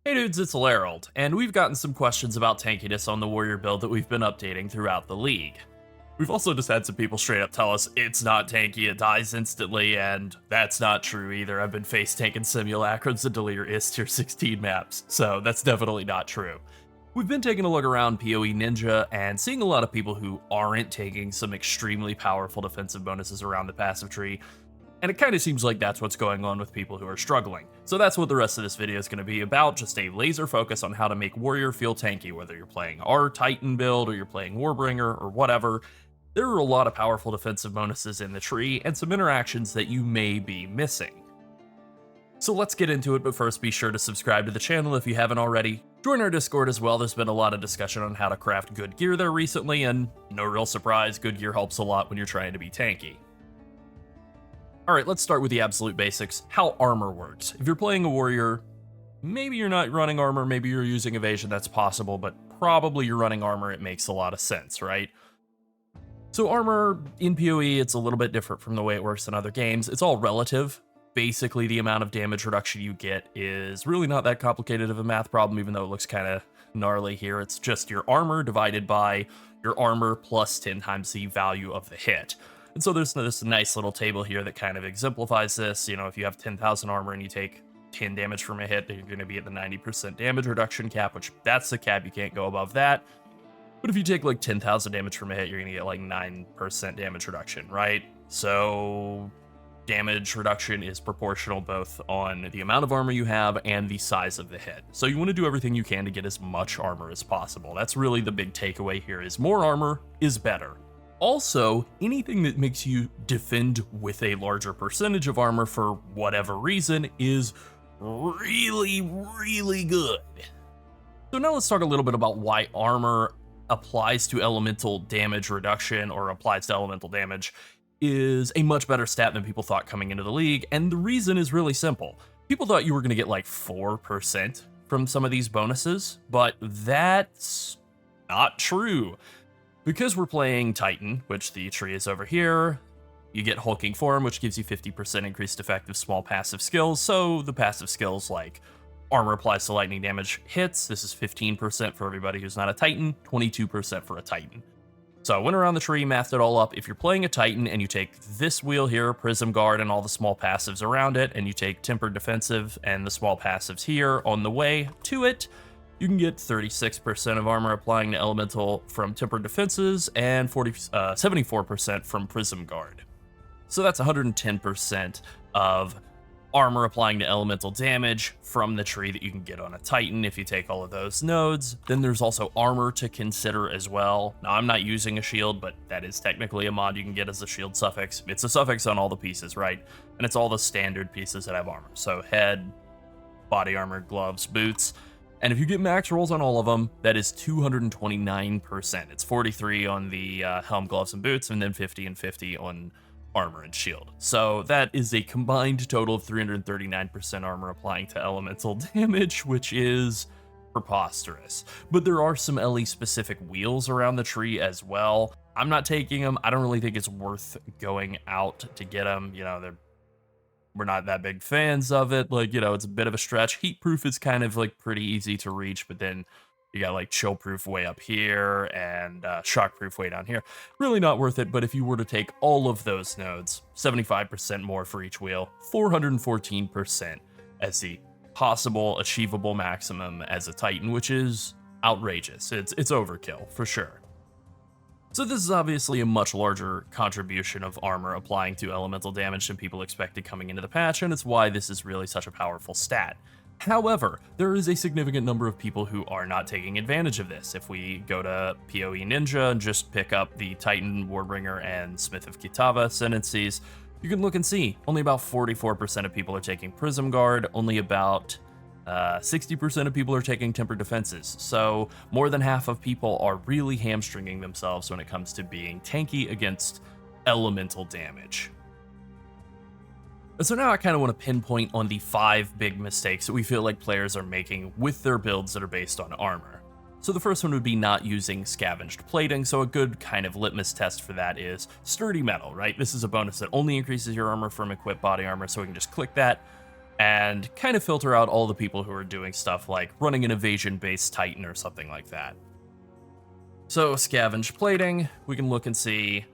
Hey dudes, it's Lerald, and we've gotten some questions about tankiness on the warrior build that we've been updating throughout the league. We've also just had some people straight up tell us it's not tanky, it dies instantly, and that's not true either. I've been face tanking simulacrons and deleter is tier 16 maps, so that's definitely not true. We've been taking a look around PoE Ninja and seeing a lot of people who aren't taking some extremely powerful defensive bonuses around the passive tree, and it kind of seems like that's what's going on with people who are struggling. So that's what the rest of this video is going to be about, just a laser focus on how to make Warrior feel tanky, whether you're playing our Titan build or you're playing Warbringer or whatever. There are a lot of powerful defensive bonuses in the tree and some interactions that you may be missing. So let's get into it, but first be sure to subscribe to the channel if you haven't already. Join our Discord as well, there's been a lot of discussion on how to craft good gear there recently, and no real surprise, good gear helps a lot when you're trying to be tanky. Alright, let's start with the absolute basics, how armor works. If you're playing a warrior, maybe you're not running armor, maybe you're using evasion, that's possible, but probably you're running armor, it makes a lot of sense, right? So armor in PoE, it's a little bit different from the way it works in other games. It's all relative. Basically, the amount of damage reduction you get is really not that complicated of a math problem, even though it looks kind of gnarly here. It's just your armor divided by your armor plus 10 times the value of the hit. And so there's this nice little table here that kind of exemplifies this. You know, if you have 10,000 armor and you take 10 damage from a hit, then you're going to be at the 90% damage reduction cap, which that's the cap, you can't go above that. But if you take like 10,000 damage from a hit, you're going to get like 9% damage reduction, right? So damage reduction is proportional both on the amount of armor you have and the size of the hit. So you want to do everything you can to get as much armor as possible. That's really the big takeaway here, is more armor is better. Also, anything that makes you defend with a larger percentage of armor for whatever reason is really, really good. So now let's talk a little bit about why armor applies to elemental damage reduction, or applies to elemental damage, is a much better stat than people thought coming into the league, and the reason is really simple. People thought you were going to get like 4% from some of these bonuses, but that's not true. Because we're playing Titan, which the tree is over here, you get Hulking Form, which gives you 50% increased effective small passive skills. So the passive skills like armor applies to lightning damage hits. This is 15% for everybody who's not a Titan, 22% for a Titan. So I went around the tree, mathed it all up. If you're playing a Titan and you take this wheel here, Prism Guard and all the small passives around it, and you take Tempered Defensive and the small passives here on the way to it, you can get 36% of armor applying to elemental from tempered defenses and 74% from Prism Guard. So that's 110% of armor applying to elemental damage from the tree that you can get on a Titan if you take all of those nodes. Then there's also armor to consider as well. Now, I'm not using a shield, but that is technically a mod you can get as a shield suffix. It's a suffix on all the pieces, right? And it's all the standard pieces that have armor. So head, body armor, gloves, boots. And if you get max rolls on all of them, that is 229%. It's 43 on the helm, gloves, and boots, and then 50 and 50 on armor and shield. So that is a combined total of 339% armor applying to elemental damage, which is preposterous. But there are some LE-specific wheels around the tree as well. I'm not taking them. I don't really think it's worth going out to get them. You know, we're not that big fans of it. Like, you know, it's a bit of a stretch. Heatproof is kind of like pretty easy to reach, but then you got like chillproof way up here and shockproof way down here. Really not worth it, but if you were to take all of those nodes, 75% more for each wheel, 414% as the possible achievable maximum as a Titan, which is outrageous. It's overkill for sure. So this is obviously a much larger contribution of armor applying to elemental damage than people expected coming into the patch, and it's why this is really such a powerful stat. However, there is a significant number of people who are not taking advantage of this. If we go to PoE Ninja and just pick up the Titan, Warbringer, and Smith of Kitava ascendancies, you can look and see only about 44% of people are taking Prism Guard, only about 60% of people are taking tempered defenses, so more than half of people are really hamstringing themselves when it comes to being tanky against elemental damage. And so now I kind of want to pinpoint on the 5 big mistakes that we feel like players are making with their builds that are based on armor. So the first one would be not using scavenged plating, so a good kind of litmus test for that is sturdy metal, right? This is a bonus that only increases your armor from equipped body armor, so we can just click that. and kind of filter out all the people who are doing stuff like running an evasion-based Titan or something like that. So scavenge plating, we can look and see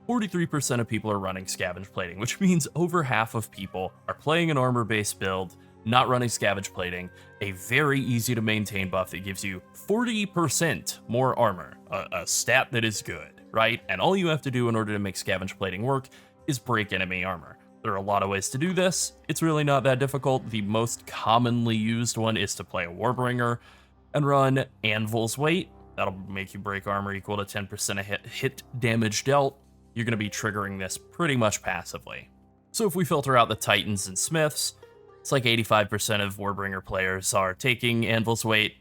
43% of people are running scavenge plating, which means over half of people are playing an armor-based build, not running scavenge plating, a very easy to maintain buff that gives you 40% more armor, a stat that is good, right? And all you have to do in order to make scavenge plating work is break enemy armor. There are a lot of ways to do this. It's really not that difficult. The most commonly used one is to play a Warbringer and run Anvil's Weight. That'll make you break armor equal to 10% of hit damage dealt. You're going to be triggering this pretty much passively. So if we filter out the Titans and Smiths, it's like 85% of Warbringer players are taking Anvil's Weight.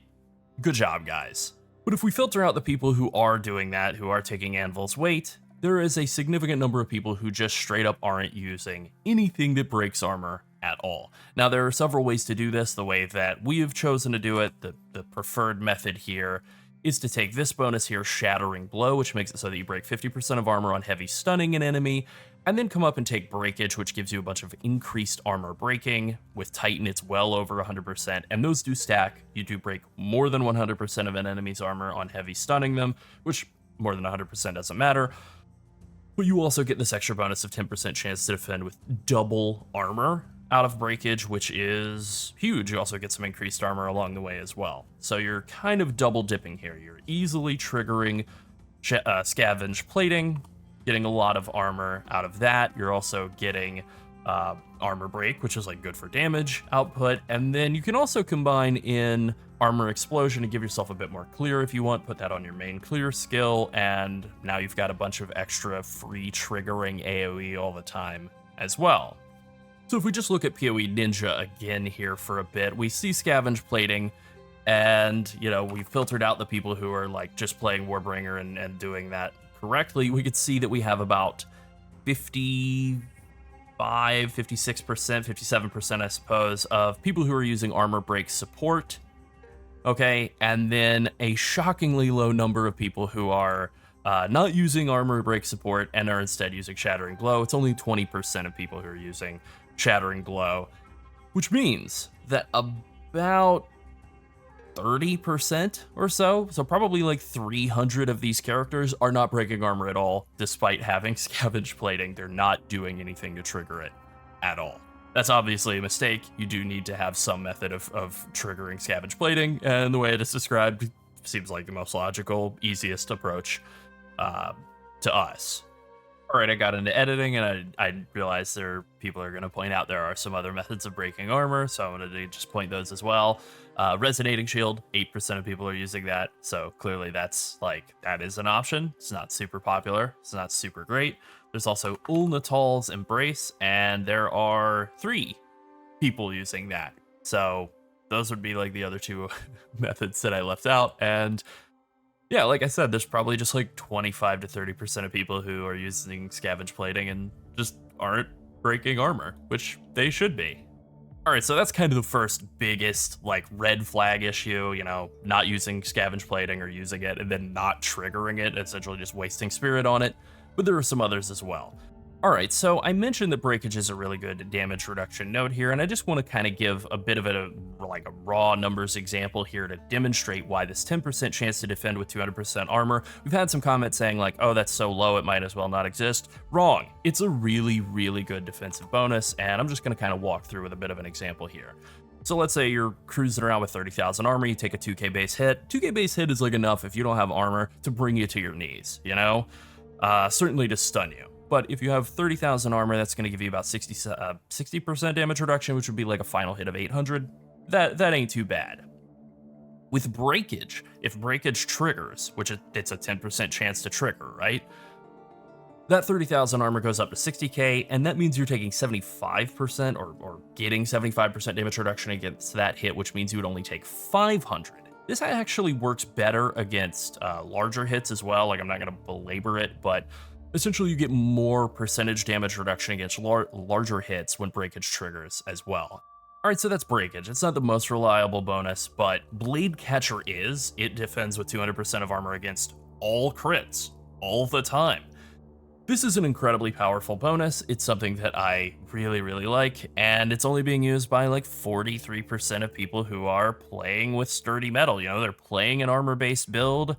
Good job, guys. But if we filter out the people who are doing that, who are taking Anvil's Weight, there is a significant number of people who just straight up aren't using anything that breaks armor at all. Now, there are several ways to do this. The way that we have chosen to do it, the preferred method here, is to take this bonus here, Shattering Blow, which makes it so that you break 50% of armor on heavy stunning an enemy, and then come up and take Breakage, which gives you a bunch of increased armor breaking. With Titan, it's well over 100%, and those do stack. You do break more than 100% of an enemy's armor on heavy stunning them, which more than 100% doesn't matter. But you also get this extra bonus of 10% chance to defend with double armor out of Breakage, which is huge. You also get some increased armor along the way as well. So you're kind of double dipping here. You're easily triggering scavenge plating, getting a lot of armor out of that. You're also getting armor break, which is like good for damage output. And then you can also combine in armor explosion to give yourself a bit more clear if you want. Put that on your main clear skill, and now you've got a bunch of extra free triggering AoE all the time as well. So if we just look at PoE Ninja again here for a bit, we see scavenge plating, and we filtered out the people who are like just playing Warbringer and doing that correctly. We could see that we have about 55, 56%, 57%, I suppose, of people who are using armor break support. Okay, and then a shockingly low number of people who are not using armor break support and are instead using Shattering Blow. It's only 20% of people who are using Shattering Blow, which means that about 30% or so probably like 300 of these characters are not breaking armor at all, despite having scavenge plating. They're not doing anything to trigger it at all. That's obviously a mistake. You do need to have some method of triggering scavenge plating, and the way it is described seems like the most logical, easiest approach to us. All right, I got into editing, and I realized people are going to point out there are some other methods of breaking armor, so I wanted to just point those as well. Resonating Shield, 8% of people are using that, so clearly that is an option. It's not super popular. It's not super great. There's also Ulnatal's Embrace, and there are 3 people using that. So those would be like the other 2 methods that I left out. And yeah, like I said, there's probably just like 25 to 30% of people who are using scavenge plating and just aren't breaking armor, which they should be. All right, so that's kind of the first biggest like red flag issue, not using scavenge plating or using it and then not triggering it, essentially just wasting spirit on it. But there are some others as well. All right, so I mentioned that breakage is a really good damage reduction node here, and I just want to kind of give a bit of a raw numbers example here to demonstrate why this 10% chance to defend with 200% armor. We've had some comments saying like, oh, that's so low, it might as well not exist. Wrong. It's a really, really good defensive bonus, and I'm just going to kind of walk through with a bit of an example here. So let's say you're cruising around with 30,000 armor, you take a 2k base hit. 2k base hit is like enough if you don't have armor to bring you to your knees, certainly to stun you. But if you have 30,000 armor, that's going to give you about 60% damage reduction, which would be like a final hit of 800. That ain't too bad. With breakage, if breakage triggers, which it's a 10% chance to trigger, right? That 30,000 armor goes up to 60k, and that means you're taking 75% or getting 75% damage reduction against that hit, which means you would only take 500. This actually works better against larger hits as well. Like, I'm not going to belabor it, but essentially you get more percentage damage reduction against larger hits when breakage triggers as well. All right, so that's breakage. It's not the most reliable bonus, but Blade Catcher is. It defends with 200% of armor against all crits all the time. This is an incredibly powerful bonus. It's something that I really, really like, and it's only being used by like 43% of people who are playing with sturdy metal. You know, they're playing an armor-based build.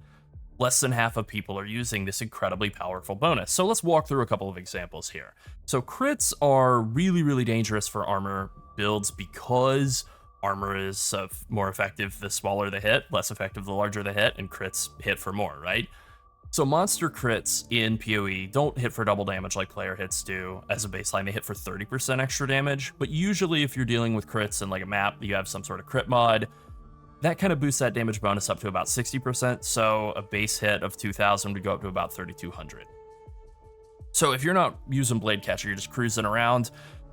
Less than half of people are using this incredibly powerful bonus. So let's walk through a couple of examples here. So crits are really, really dangerous for armor builds because armor is more effective the smaller the hit, less effective the larger the hit, and crits hit for more, right? So monster crits in PoE don't hit for double damage like player hits do. As a baseline, they hit for 30% extra damage, but usually if you're dealing with crits in like a map, you have some sort of crit mod, that kind of boosts that damage bonus up to about 60%, so a base hit of 2,000 would go up to about 3,200. So if you're not using Blade Catcher, you're just cruising around,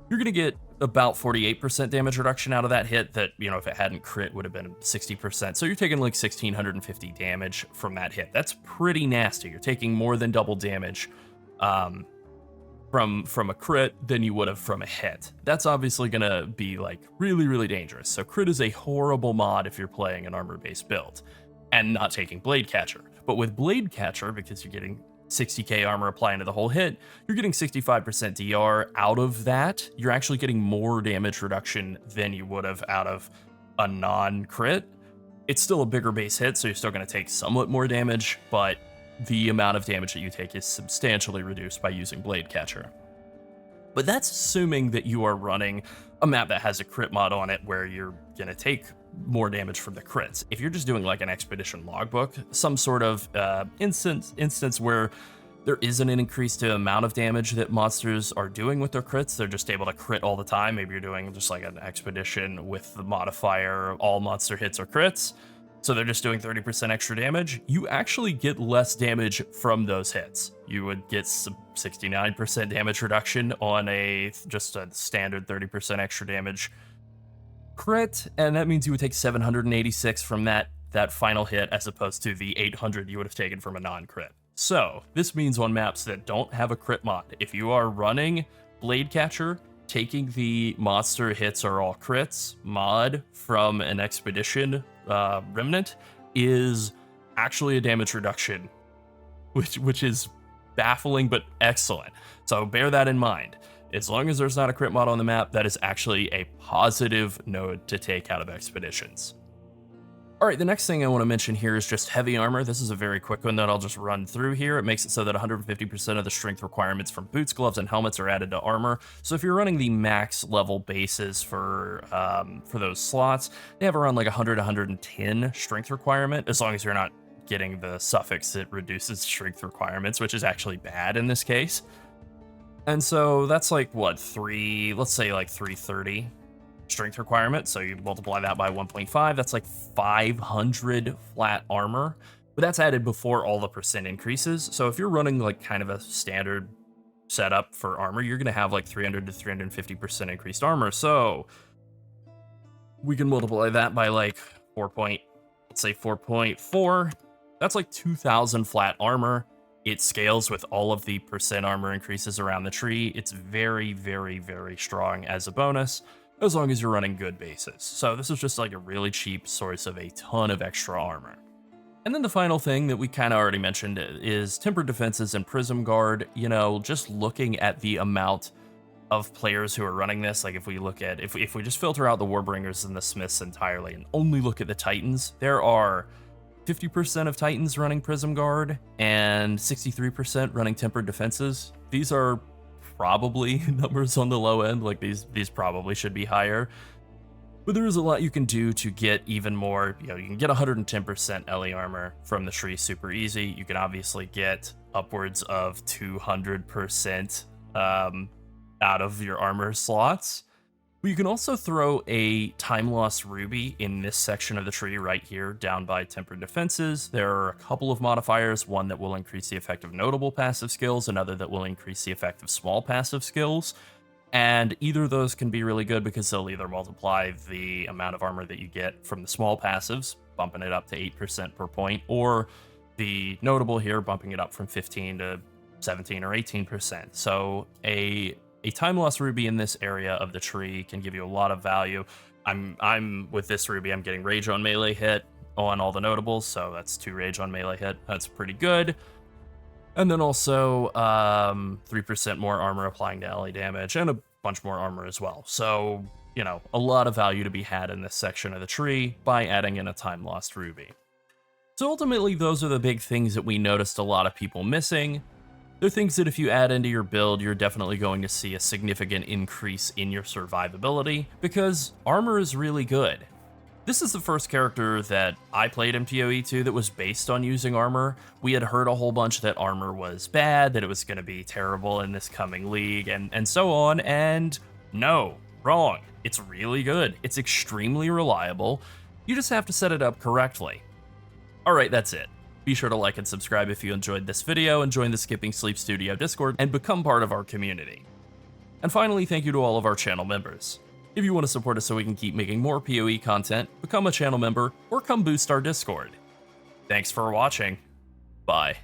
you're going to get about 48% damage reduction out of that hit that, you know, if it hadn't crit would have been 60%. So you're taking like 1,650 damage from that hit. That's pretty nasty. You're taking more than double damage from a crit than you would have from a hit. That's obviously going to be like really, really dangerous. So crit is a horrible mod if you're playing an armor-based build and not taking Blade Catcher. But with Blade Catcher, because you're getting 60k armor applying to the whole hit, you're getting 65% DR out of that. You're actually getting more damage reduction than you would have out of a non-crit. It's still a bigger base hit, so you're still going to take somewhat more damage, but the amount of damage that you take is substantially reduced by using Blade Catcher. But that's assuming that you are running a map that has a crit mod on it where you're going to take more damage from the crits. If you're just doing like an expedition logbook, some sort of instance where there isn't an increased amount of damage that monsters are doing with their crits, they're just able to crit all the time. Maybe you're doing just like an expedition with the modifier all monster hits or crits, so they're just doing 30% extra damage. You actually get less damage from those hits. You would get some 69% damage reduction on just a standard 30% extra damage crit, and that means you would take 786 from that final hit as opposed to the 800 you would have taken from a non-crit. So this means on maps that don't have a crit mod, if you are running Blade Catcher, taking the monster hits are all crits mod from an expedition remnant is actually a damage reduction, which is baffling but excellent. So bear that in mind. As long as there's not a crit mod on the map, that is actually a positive node to take out of expeditions. All right, the next thing I want to mention here is just heavy armor. This is a very quick one that I'll just run through here. It makes it so that 150% of the strength requirements from boots, gloves, and helmets are added to armor. So if you're running the max level bases for those slots, they have around like 100 110 strength requirement, as long as you're not getting the suffix that reduces strength requirements, which is actually bad in this case. And so that's like, what, let's say like 330 strength requirement. So you multiply that by 1.5, that's like 500 flat armor. But that's added before all the percent increases. So if you're running like kind of a standard setup for armor, you're going to have like 300 to 350% increased armor. So we can multiply that by like let's say 4.4. That's like 2,000 flat armor. It scales with all of the percent armor increases around the tree. It's very, very, very strong as a bonus, as long as you're running good bases. So this is just like a really cheap source of a ton of extra armor. And then the final thing that we kind of already mentioned is tempered defenses and prism guard. You know, just looking at the amount of players who are running this, like if we look at, if we just filter out the Warbringers and the Smiths entirely and only look at the Titans, there are 50% of Titans running Prism Guard and 63% running Tempered Defenses. These are probably numbers on the low end, like these probably should be higher. But there is a lot you can do to get even more. You know, you can get 110% LE armor from the tree super easy. You can obviously get upwards of 200% out of your armor slots. But you can also throw a time loss ruby in this section of the tree right here down by tempered defenses. There are a couple of modifiers, one that will increase the effect of notable passive skills, another that will increase the effect of small passive skills. And either of those can be really good because they'll either multiply the amount of armor that you get from the small passives, bumping it up to 8% per point, or the notable here, bumping it up from 15 to 17 or 18%. So a time loss ruby in this area of the tree can give you a lot of value. I'm with this ruby, I'm getting rage on melee hit on all the notables, so that's 2 rage on melee hit. That's pretty good. And then also 3% more armor applying to ally damage, and a bunch more armor as well. So, you know, a lot of value to be had in this section of the tree by adding in a time lost ruby. So ultimately, those are the big things that we noticed a lot of people missing. They're things that if you add into your build, you're definitely going to see a significant increase in your survivability, because armor is really good. This is the first character that I played in PoE 2 that was based on using armor. We had heard a whole bunch that armor was bad, that it was going to be terrible in this coming league, and so on, and no, wrong. It's really good. It's extremely reliable. You just have to set it up correctly. Alright, that's it. Be sure to like and subscribe if you enjoyed this video, and join the Skipping Sleep Studio Discord and become part of our community. And finally, thank you to all of our channel members. If you want to support us so we can keep making more PoE content, become a channel member, or come boost our Discord. Thanks for watching. Bye.